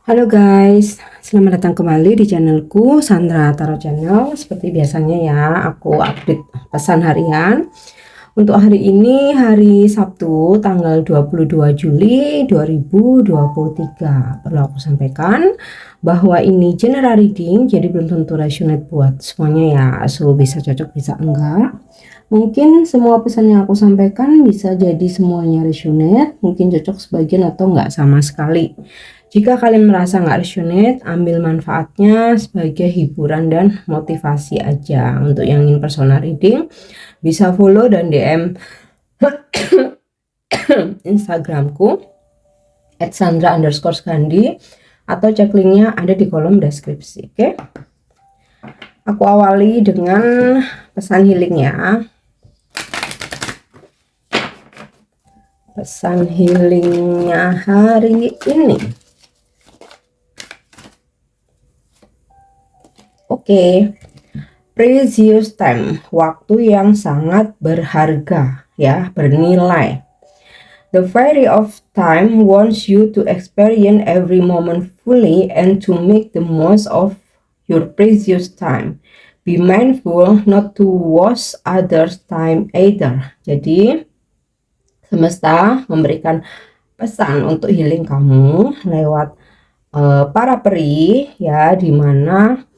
Halo guys, selamat datang kembali di channelku Sandra Tarot Channel. Seperti biasanya ya, aku update pesan harian. Untuk hari ini, hari Sabtu, tanggal 22 Juli 2023. Perlu aku sampaikan bahwa ini general reading, jadi belum tentu resonate buat semuanya ya. So, bisa cocok, bisa enggak. Mungkin semua pesan yang aku sampaikan bisa jadi semuanya resonate, mungkin cocok sebagian atau enggak sama sekali. Jika kalian merasa nggak resonate, ambil manfaatnya sebagai hiburan dan motivasi aja. Untuk yang ingin personal reading, bisa follow dan DM Instagramku @sandra_skandi atau cek linknya ada di kolom deskripsi. Oke? Aku awali dengan pesan healing ya. Pesan healingnya hari ini. Oke, precious time, waktu yang sangat berharga ya, bernilai. The fairy of time wants you to experience every moment fully and to make the most of your precious time. Be mindful not to waste others' time either. Jadi, semesta memberikan pesan untuk healing kamu lewat para peri ya, dimana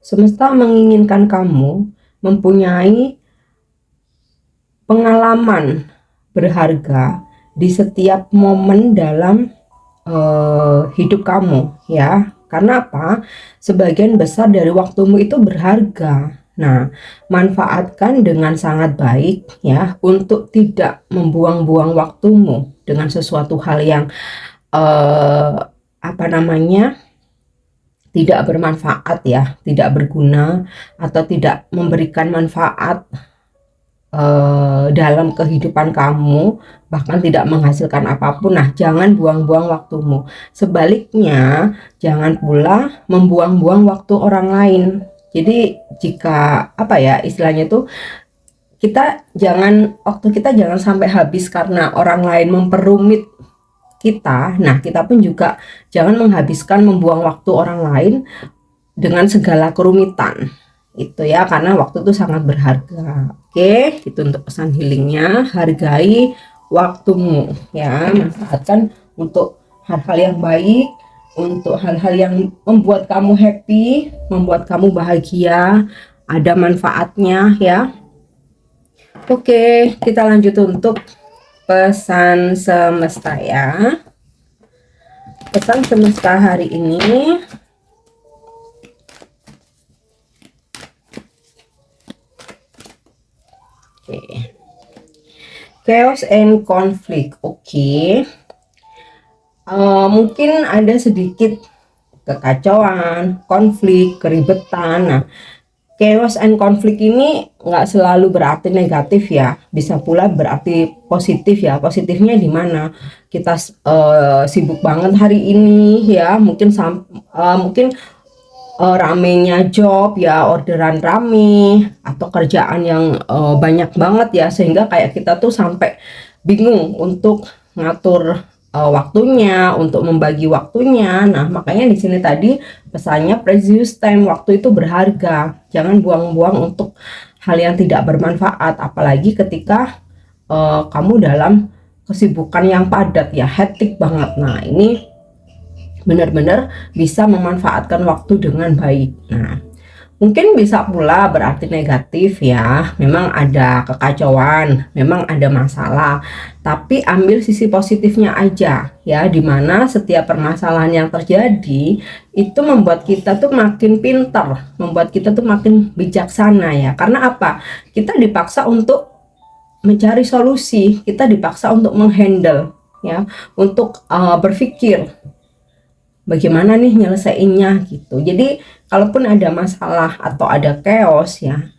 semesta menginginkan kamu mempunyai pengalaman berharga di setiap momen dalam hidup kamu ya. Karena apa? Sebagian besar dari waktumu itu berharga. Nah, manfaatkan dengan sangat baik ya, untuk tidak membuang-buang waktumu dengan sesuatu hal yang tidak bermanfaat ya, tidak berguna atau tidak memberikan manfaat dalam kehidupan kamu, bahkan tidak menghasilkan apapun. Nah, jangan buang-buang waktumu. Sebaliknya, jangan pula membuang-buang waktu orang lain. Jadi jika istilahnya tuh, waktu kita jangan sampai habis karena orang lain memperumit kita. Nah, kita pun juga jangan membuang waktu orang lain dengan segala kerumitan itu ya, karena waktu itu sangat berharga. Oke, itu untuk pesan healingnya. Hargai waktumu ya, manfaatkan untuk hal-hal yang baik, untuk hal-hal yang membuat kamu happy, membuat kamu bahagia, ada manfaatnya ya. Oke, kita lanjut untuk pesan semesta ya. Pesan semesta hari ini. Oke. Chaos and conflict. Oke. Mungkin ada sedikit kekacauan, konflik, keribetan. Nah, chaos and conflict ini nggak selalu berarti negatif ya, bisa pula berarti positif ya. Positifnya di mana kita sibuk banget hari ini ya, mungkin ramenya job ya, orderan rame atau kerjaan yang banyak banget ya, sehingga kayak kita tuh sampai bingung untuk ngatur waktunya, untuk membagi waktunya. Nah, makanya di sini tadi pesannya precious time, waktu itu berharga. Jangan buang-buang untuk hal yang tidak bermanfaat, apalagi ketika kamu dalam kesibukan yang padat ya, hektik banget. Nah, ini benar-benar bisa memanfaatkan waktu dengan baik. Nah, mungkin bisa pula berarti negatif ya, memang ada kekacauan, memang ada masalah, tapi ambil sisi positifnya aja ya, dimana setiap permasalahan yang terjadi itu membuat kita tuh makin pintar, membuat kita tuh makin bijaksana ya. Karena apa? Kita dipaksa untuk mencari solusi, kita dipaksa untuk menghandle ya, untuk berpikir bagaimana nih nyelesainnya gitu. Jadi kalaupun ada masalah atau ada chaos ya,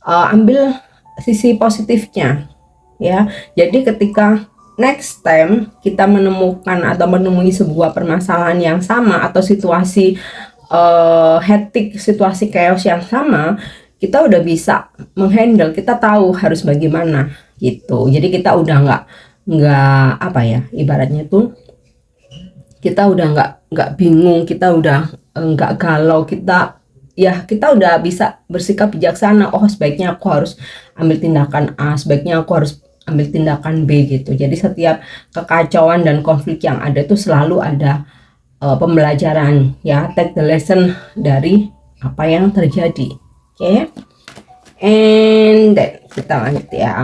ambil sisi positifnya ya. Jadi ketika next time kita menemukan atau menemui sebuah permasalahan yang sama atau situasi hektik, situasi chaos yang sama, kita udah bisa menghandle, kita tahu harus bagaimana gitu. Jadi kita udah nggak ibaratnya tuh kita udah nggak bingung, kita udah nggak galau, kita udah bisa bersikap bijaksana. Oh, sebaiknya aku harus ambil tindakan A, sebaiknya aku harus ambil tindakan B gitu. Jadi setiap kekacauan dan konflik yang ada itu selalu ada pembelajaran ya, take the lesson dari apa yang terjadi. Oke. And then kita lanjut ya.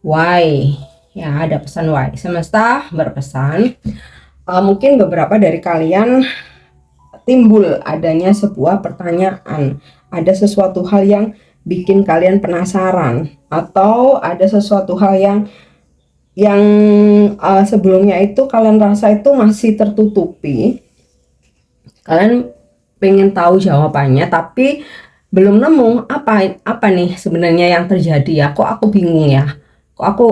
Why? Ya, ada pesan why. Semesta berpesan, mungkin beberapa dari kalian timbul adanya sebuah pertanyaan, ada sesuatu hal yang bikin kalian penasaran, atau ada sesuatu hal yang sebelumnya itu kalian rasa itu masih tertutupi. Kalian pengen tahu jawabannya tapi belum nemu apa nih sebenarnya yang terjadi ya. Kok aku bingung ya? Kok aku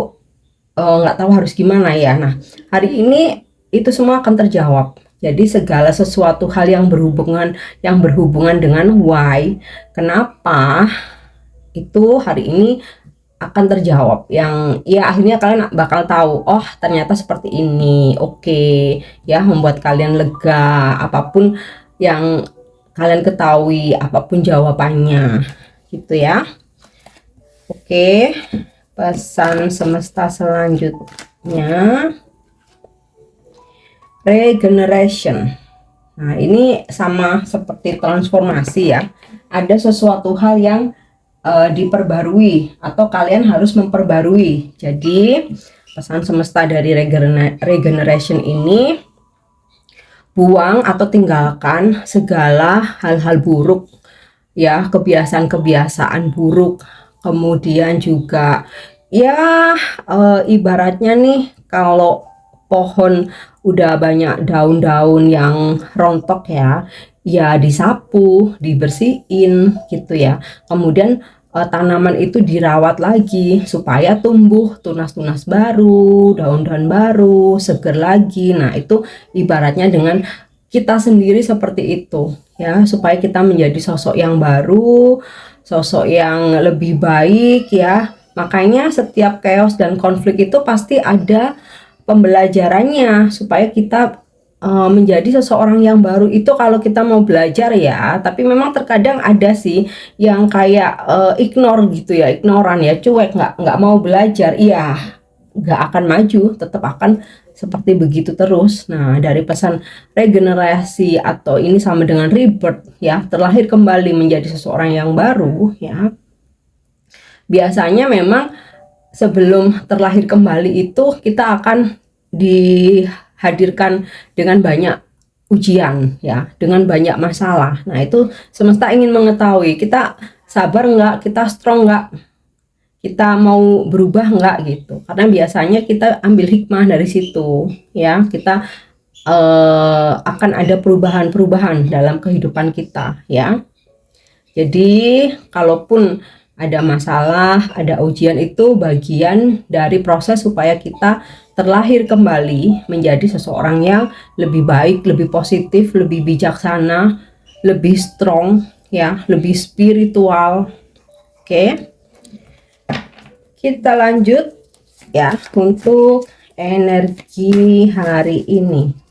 nggak tahu harus gimana ya. Nah, hari ini itu semua akan terjawab. Jadi segala sesuatu hal yang berhubungan dengan why, kenapa, itu hari ini akan terjawab. Yang ya akhirnya kalian bakal tahu, oh ternyata seperti ini. Oke, ya, membuat kalian lega apapun yang kalian ketahui, apapun jawabannya gitu ya. Oke, pesan semesta selanjutnya, regeneration. Nah, ini sama seperti transformasi ya. Ada sesuatu hal yang diperbarui atau kalian harus memperbarui. Jadi, pesan semesta dari regeneration ini, buang atau tinggalkan segala hal-hal buruk ya, kebiasaan-kebiasaan buruk. Kemudian juga ya ibaratnya nih, kalau pohon udah banyak daun-daun yang rontok ya disapu, dibersihin gitu ya. Kemudian tanaman itu dirawat lagi supaya tumbuh tunas-tunas baru, daun-daun baru, seger lagi. Nah, itu ibaratnya dengan kita sendiri seperti itu ya, supaya kita menjadi sosok yang baru, sosok yang lebih baik ya. Makanya setiap chaos dan konflik itu pasti ada pembelajarannya supaya kita menjadi seseorang yang baru. Itu kalau kita mau belajar ya. Tapi memang terkadang ada sih yang kayak ignore gitu ya, ignoran ya, cuek, nggak mau belajar. Iya, nggak akan maju, tetap akan seperti begitu terus. Nah, dari pesan regenerasi atau ini sama dengan rebirth ya, terlahir kembali menjadi seseorang yang baru ya. Biasanya memang sebelum terlahir kembali itu kita akan dihadirkan dengan banyak ujian ya, dengan banyak masalah. Nah, itu semesta ingin mengetahui kita sabar nggak, kita strong nggak, kita mau berubah nggak gitu. Karena biasanya kita ambil hikmah dari situ ya, kita akan ada perubahan-perubahan dalam kehidupan kita ya. Jadi kalaupun ada masalah, ada ujian, itu bagian dari proses supaya kita terlahir kembali menjadi seseorang yang lebih baik, lebih positif, lebih bijaksana, lebih strong ya, lebih spiritual. Oke. Kita lanjut ya untuk energi hari ini.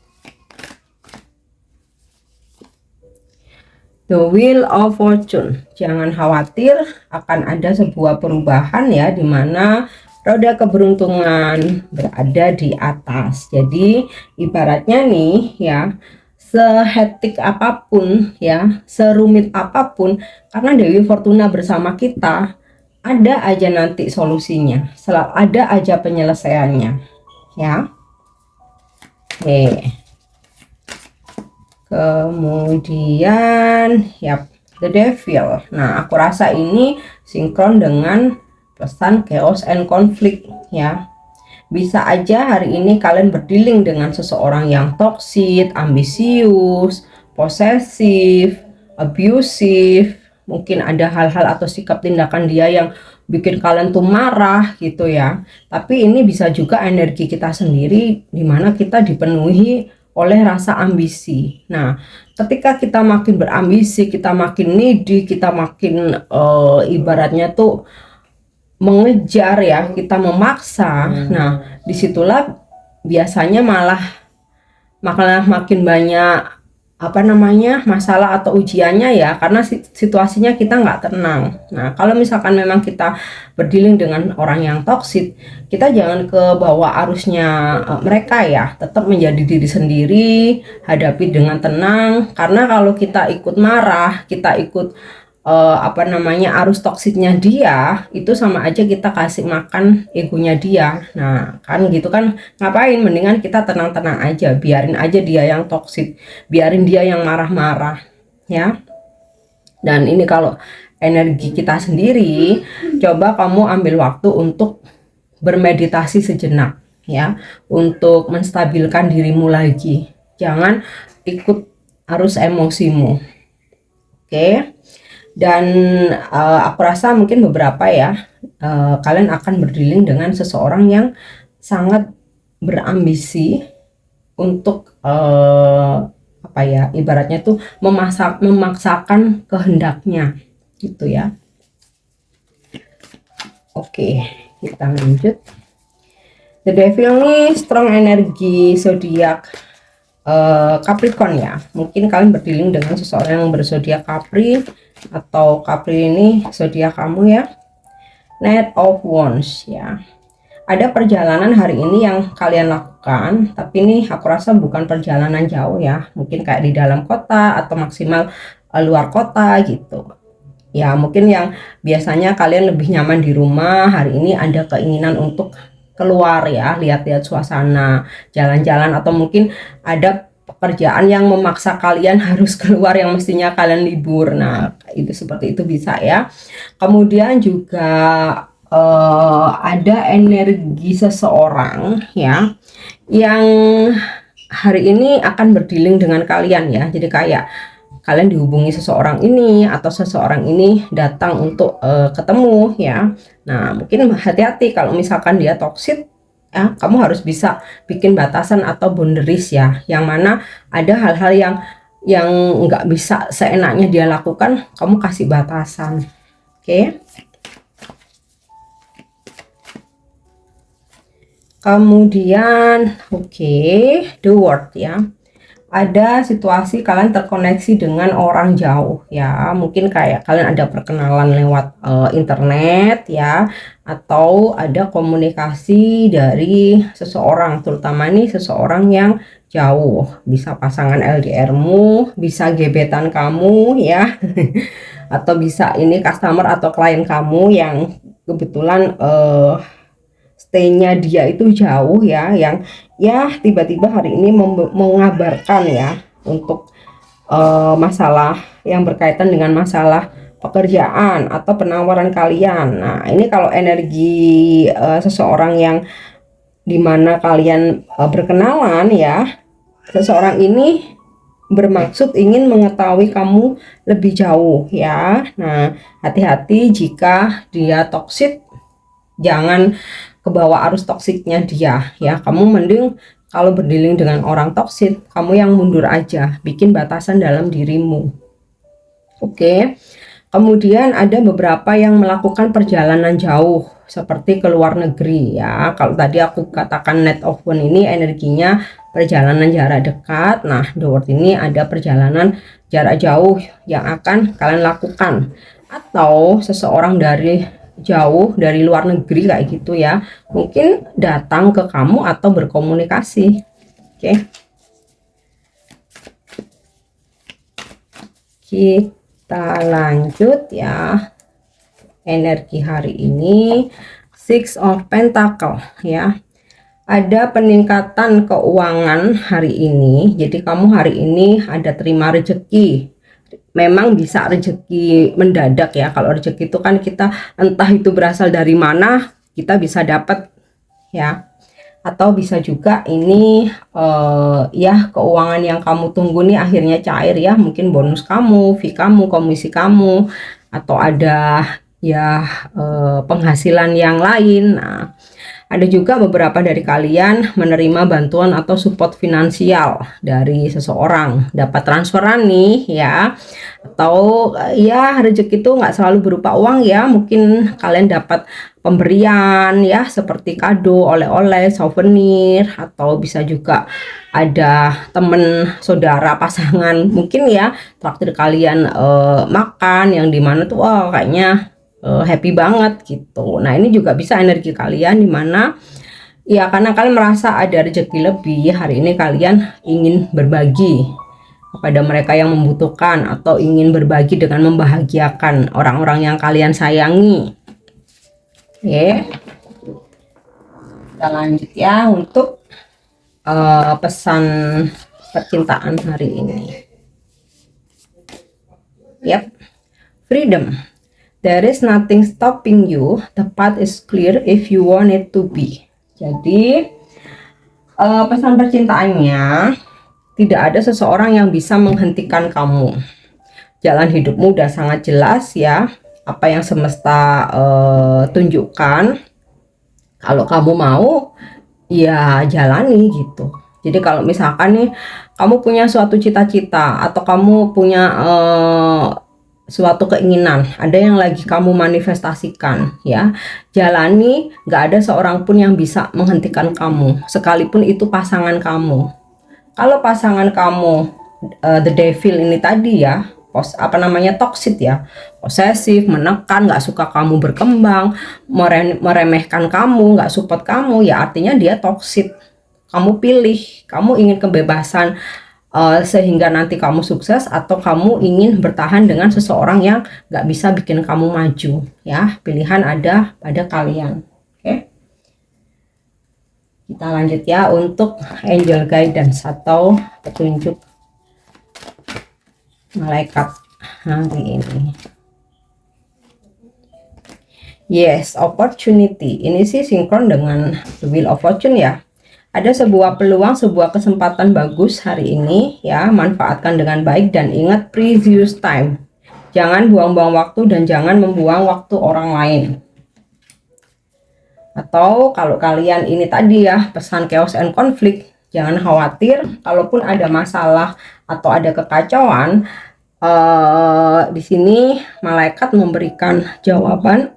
The Wheel of Fortune. Jangan khawatir, akan ada sebuah perubahan ya, dimana roda keberuntungan berada di atas. Jadi ibaratnya nih ya, sehetik apapun ya, serumit apapun, karena Dewi Fortuna bersama kita, ada aja nanti solusinya, selalu ada aja penyelesaiannya ya. Kemudian ya, The Devil. Nah, aku rasa ini sinkron dengan pesan chaos and conflict ya. Bisa aja hari ini kalian berdealing dengan seseorang yang toksik, ambisius, posesif, abusive. Mungkin ada hal-hal atau sikap tindakan dia yang bikin kalian tuh marah gitu ya. Tapi ini bisa juga energi kita sendiri, dimana kita dipenuhi oleh rasa ambisi. Nah, ketika kita makin berambisi, kita makin needy, kita makin ibaratnya tuh mengejar ya, kita memaksa. Nah, disitulah biasanya malah makin banyak masalah atau ujiannya ya, karena situasinya kita nggak tenang. Nah, kalau misalkan memang kita berdealing dengan orang yang toksik, kita jangan ke bawah arusnya mereka ya, tetap menjadi diri sendiri, hadapi dengan tenang. Karena kalau kita ikut marah, kita ikut arus toksiknya dia, itu sama aja kita kasih makan egonya dia. Nah kan gitu kan, ngapain, mendingan kita tenang-tenang aja, biarin aja dia yang toksik, biarin dia yang marah-marah ya. Dan ini kalau energi kita sendiri, coba kamu ambil waktu untuk bermeditasi sejenak ya, untuk menstabilkan dirimu lagi, jangan ikut arus emosimu. Oke. Dan aku rasa mungkin beberapa ya, kalian akan berdealing dengan seseorang yang sangat berambisi untuk ibaratnya tuh memaksakan kehendaknya gitu ya. Oke, kita lanjut. The Devil nih strong energi zodiak Capricorn ya. Mungkin kalian berdealing dengan seseorang yang berzodiak Capri, atau Capri ini zodiak kamu ya. Knight of Wands ya. Ada perjalanan hari ini yang kalian lakukan, tapi ini aku rasa bukan perjalanan jauh ya, mungkin kayak di dalam kota atau maksimal luar kota gitu ya. Mungkin yang biasanya kalian lebih nyaman di rumah, hari ini ada keinginan untuk keluar ya, lihat-lihat suasana, jalan-jalan, atau mungkin ada pekerjaan yang memaksa kalian harus keluar yang mestinya kalian libur. Nah, itu seperti itu bisa ya. Kemudian juga ada energi seseorang ya yang hari ini akan berdealing dengan kalian ya. Jadi kayak kalian dihubungi seseorang ini, atau seseorang ini datang untuk ketemu ya. Nah, mungkin hati-hati kalau misalkan dia toksik ya, kamu harus bisa bikin batasan atau boundaries ya, yang mana ada hal-hal yang nggak bisa seenaknya dia lakukan, kamu kasih batasan. Oke. Kemudian The World ya. Ada situasi kalian terkoneksi dengan orang jauh ya, mungkin kayak kalian ada perkenalan lewat internet ya, atau ada komunikasi dari seseorang, terutama nih seseorang yang jauh, bisa pasangan LDR-mu, bisa gebetan kamu ya atau bisa ini customer atau klien kamu yang kebetulan stay-nya dia itu jauh ya, yang ya tiba-tiba hari ini mengabarkan ya untuk masalah yang berkaitan dengan masalah pekerjaan atau penawaran kalian. Nah, ini kalau energi seseorang yang dimana kalian berkenalan ya, seseorang ini bermaksud ingin mengetahui kamu lebih jauh ya. Nah, hati-hati jika dia toksik, jangan kebawa arus toksiknya dia ya. Kamu mending kalau berdealing dengan orang toksik, kamu yang mundur aja, bikin batasan dalam dirimu. Oke. Kemudian ada beberapa yang melakukan perjalanan jauh seperti ke luar negeri ya. Kalau tadi aku katakan Knight of Wands ini energinya perjalanan jarak dekat. Nah, The World ini ada perjalanan jarak jauh yang akan kalian lakukan, atau seseorang dari jauh dari luar negeri kayak gitu ya, mungkin datang ke kamu atau berkomunikasi. Oke. Kita lanjut ya. Energi hari ini Six of Pentacle ya. Ada peningkatan keuangan hari ini. Jadi kamu hari ini ada terima rezeki. Memang bisa rezeki mendadak ya. Kalau rezeki itu kan kita entah itu berasal dari mana, kita bisa dapat ya. Atau bisa juga ini ya keuangan yang kamu tunggu nih akhirnya cair ya. Mungkin bonus kamu, fee kamu, komisi kamu, atau ada ya penghasilan yang lain. Nah, ada juga beberapa dari kalian menerima bantuan atau support finansial dari seseorang, dapat transferan nih ya, atau ya rezeki itu nggak selalu berupa uang ya, mungkin kalian dapat pemberian ya, seperti kado, oleh-oleh, souvenir, atau bisa juga ada temen, saudara, pasangan mungkin ya traktir kalian makan yang dimana tuh wah kayaknya happy banget gitu. Nah ini juga bisa energi kalian dimana ya karena kalian merasa ada rezeki lebih, hari ini kalian ingin berbagi kepada mereka yang membutuhkan atau ingin berbagi dengan membahagiakan orang-orang yang kalian sayangi. Oke, kita lanjut ya untuk pesan percintaan hari ini. Yep, freedom. There is nothing stopping you. The path is clear if you want it to be. Jadi pesan percintaannya, tidak ada seseorang yang bisa menghentikan kamu. Jalan hidupmu udah sangat jelas ya. Apa yang semesta tunjukkan. Kalau kamu mau, ya jalani gitu. Jadi kalau misalkan nih, kamu punya suatu cita-cita atau kamu punya suatu keinginan, ada yang lagi kamu manifestasikan ya, jalani. Gak ada seorang pun yang bisa menghentikan kamu, sekalipun itu pasangan kamu. Kalau pasangan kamu the devil ini tadi ya, toxic ya, posesif, menekan, nggak suka kamu berkembang, meremehkan kamu, nggak support kamu, ya artinya dia toxic. Kamu pilih, kamu ingin kebebasan sehingga nanti kamu sukses, atau kamu ingin bertahan dengan seseorang yang nggak bisa bikin kamu maju ya. Pilihan ada pada kalian. Oke. Kita lanjut ya untuk angel guidance atau petunjuk malaikat hari ini. Yes, opportunity. Ini sih sinkron dengan the wheel of fortune ya. Ada sebuah peluang, sebuah kesempatan bagus hari ini ya. Manfaatkan dengan baik dan ingat precious time. Jangan buang-buang waktu dan jangan membuang waktu orang lain. Atau kalau kalian ini tadi ya, pesan chaos and conflict, jangan khawatir kalaupun ada masalah atau ada kekacauan, di sini malaikat memberikan jawaban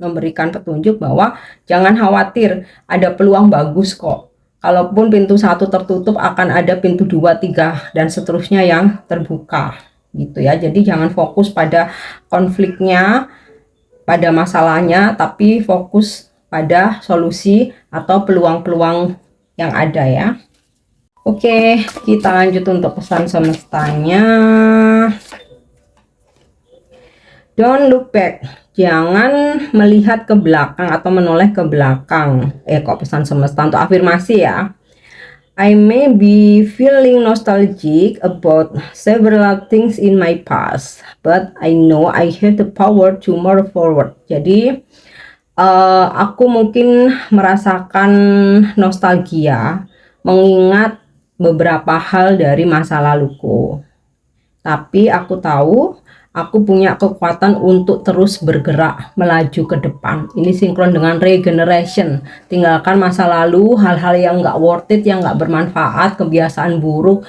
memberikan petunjuk bahwa jangan khawatir, ada peluang bagus kok. Kalaupun pintu satu tertutup, akan ada pintu 2, 3 dan seterusnya yang terbuka gitu ya. Jadi jangan fokus pada konfliknya, pada masalahnya, tapi fokus pada solusi atau peluang-peluang yang ada ya. Oke, kita lanjut untuk pesan semestanya. Don't look back. Jangan melihat ke belakang atau menoleh ke belakang. Kok pesan semesta untuk afirmasi ya. I may be feeling nostalgic about several things in my past, but I know I have the power to move forward. Jadi aku mungkin merasakan nostalgia, mengingat beberapa hal dari masa laluku. Tapi aku tahu aku punya kekuatan untuk terus bergerak melaju ke depan. Ini sinkron dengan regeneration. Tinggalkan masa lalu, hal-hal yang nggak worth it, yang nggak bermanfaat, kebiasaan buruk,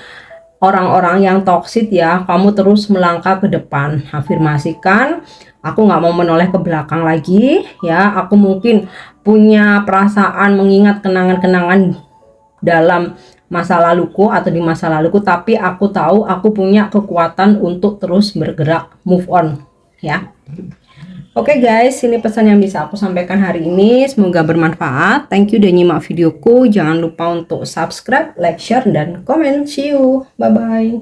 orang-orang yang toksik ya. Kamu terus melangkah ke depan. Afirmasikan, aku nggak mau menoleh ke belakang lagi ya. Aku mungkin punya perasaan mengingat kenangan-kenangan dalam masa laluku atau di masa laluku, tapi aku tahu aku punya kekuatan untuk terus bergerak, move on ya. Oke guys, ini pesan yang bisa aku sampaikan hari ini, semoga bermanfaat. Thank you udah nyimak videoku. Jangan lupa untuk subscribe, like, share, dan komen. See you, bye bye.